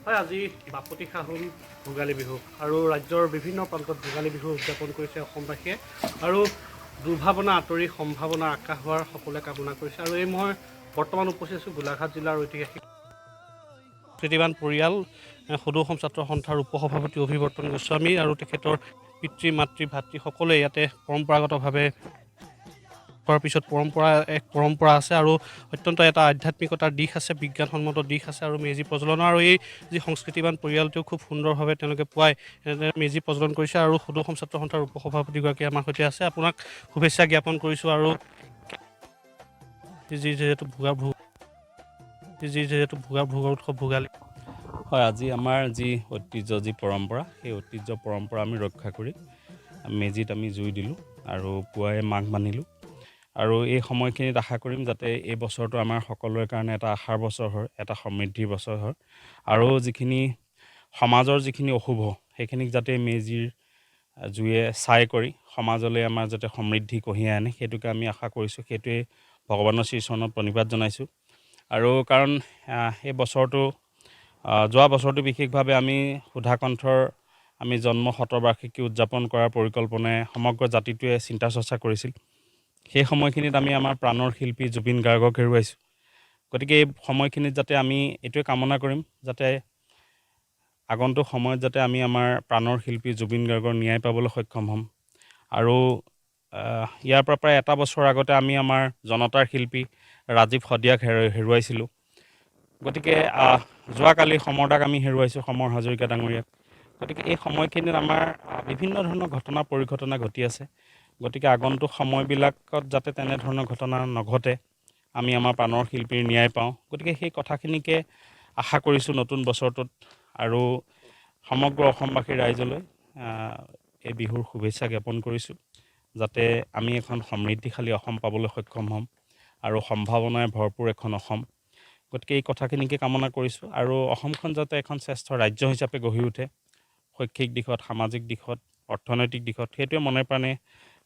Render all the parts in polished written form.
হয়, আজি বাপতিসাহোন ভোগালী বিহু আৰু ৰাজ্যৰ বিভিন্ন প্ৰান্তত ভোগালী বিহু উদযাপন কৰিছে অসমবাসীয়ে আৰু দুৰ্ভাৱনা আঁতৰি সম্ভাৱনাৰ আকাশ হোৱাৰ সকলোৱে কামনা কৰিছে। আৰু মই বৰ্তমান উপস্থিত আছোঁ গোলাঘাট জিলাৰ ঐতিহাসিক কৃতিবান পৰিয়াল সদৌ অসম ছাত্ৰ সন্থাৰ উপসভাপতি অভিৱৰ্তন গোস্বামী আৰু তেখেতৰ পিতৃ মাতৃ ভাতৃ সকলোৱে ইয়াতে পৰম্পৰাগতভাৱে কৰাৰ পিছত পৰম্পৰা আছে আৰু অত্যন্ত এটা আধ্যাত্মিকতাৰ দিশ আছে, বিজ্ঞানসন্মত দিশ আছে আৰু মেজি প্ৰজ্বলনৰ আৰু এই যি সংস্কৃতিবান পৰিয়ালটোও খুব সুন্দৰভাৱে তেওঁলোকে পুৱাই মেজি প্ৰজ্বলন কৰিছে আৰু সদৌ অসম ছাত্ৰ সন্থাৰ উপসভাপতিগৰাকী আমাৰ সৈতে আছে। আপোনাক শুভেচ্ছা জ্ঞাপন কৰিছোঁ আৰু যিহেতু ভোগৰ উৎসৱ ভোগালী। হয়, আজি আমাৰ যি ঐতিহ্য যি পৰম্পৰা, সেই ঐতিহ্য পৰম্পৰা আমি ৰক্ষা কৰি মেজিত আমি জুই দিলোঁ আৰু পুৱাই মাঘ বান্ধিলোঁ আৰু এই সময়খিনিত আশা কৰিম যাতে এই বছৰটো আমাৰ সকলোৰে কাৰণে এটা আশাৰ বছৰ হয়, এটা সমৃদ্ধিৰ বছৰ হয় আৰু যিখিনি সমাজৰ যিখিনি অশুভ সেইখিনিক যাতে মেজিৰ জুয়ে ছাই কৰি সমাজলৈ আমাৰ যাতে সমৃদ্ধি কঢ়িয়াই আনে সেইটোকে আমি আশা কৰিছোঁ। সেইটোৱে ভগৱানৰ শ্ৰীচৰণত প্ৰণিপাত জনাইছোঁ আৰু কাৰণ এই বছৰটো যোৱা বছৰটো বিশেষভাৱে আমি সুধাকণ্ঠৰ আমি জন্ম শতবাৰ্ষিকী উদযাপন কৰাৰ পৰিকল্পনাৰে সমগ্ৰ জাতিটোৱে চিন্তা চৰ্চা কৰিছিল। সেই সময়খিনিত আমি আমাৰ প্ৰাণৰ শিল্পী জুবিন গাৰ্গক হেৰুৱাইছোঁ। গতিকে এই সময়খিনিত যাতে আমি এইটোৱে কামনা কৰিম যাতে আগন্তুক সময়ত যাতে আমি আমাৰ প্ৰাণৰ শিল্পী জুবিন গাৰ্গৰ ন্যায় পাবলৈ সক্ষম হ'ম আৰু ইয়াৰ পৰা প্ৰায় এটা বছৰ আগতে আমি আমাৰ জনতাৰ শিল্পী ৰাজীৱ শদিয়াক হেৰুৱাইছিলোঁ। গতিকে যোৱাকালি সমৰ দাক আমি হেৰুৱাইছোঁ, সমৰ হাজৰিকা ডাঙৰীয়াক। গতিকে এই সময়খিনিত আমাৰ বিভিন্ন ধৰণৰ ঘটনা পৰিঘটনা ঘটি আছে। গতিকে আগন্তুক সময়বিলাকত যাতে তেনেধৰণৰ ঘটনা নঘটে, আমি আমাৰ প্ৰাণৰ শিল্পীৰ ন্যায় পাওঁ। গতিকে সেই কথাখিনিকে আশা কৰিছোঁ নতুন বছৰটোত আৰু সমগ্ৰ অসমবাসী ৰাইজলৈ এই বিহুৰ শুভেচ্ছা জ্ঞাপন কৰিছোঁ যাতে আমি এখন সমৃদ্ধিশালী অসম পাবলৈ সক্ষম হ'ম আৰু সম্ভাৱনাৰে ভৰপূৰ এখন অসম। গতিকে এই কথাখিনিকে কামনা কৰিছোঁ আৰু অসমখন যাতে এখন শ্ৰেষ্ঠ ৰাজ্য হিচাপে গঢ়ি উঠে, শৈক্ষিক দিশত, সামাজিক দিশত, অৰ্থনৈতিক দিশত, সেইটোৱে মনে প্ৰাণে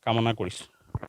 কামনা কৰিছোঁ।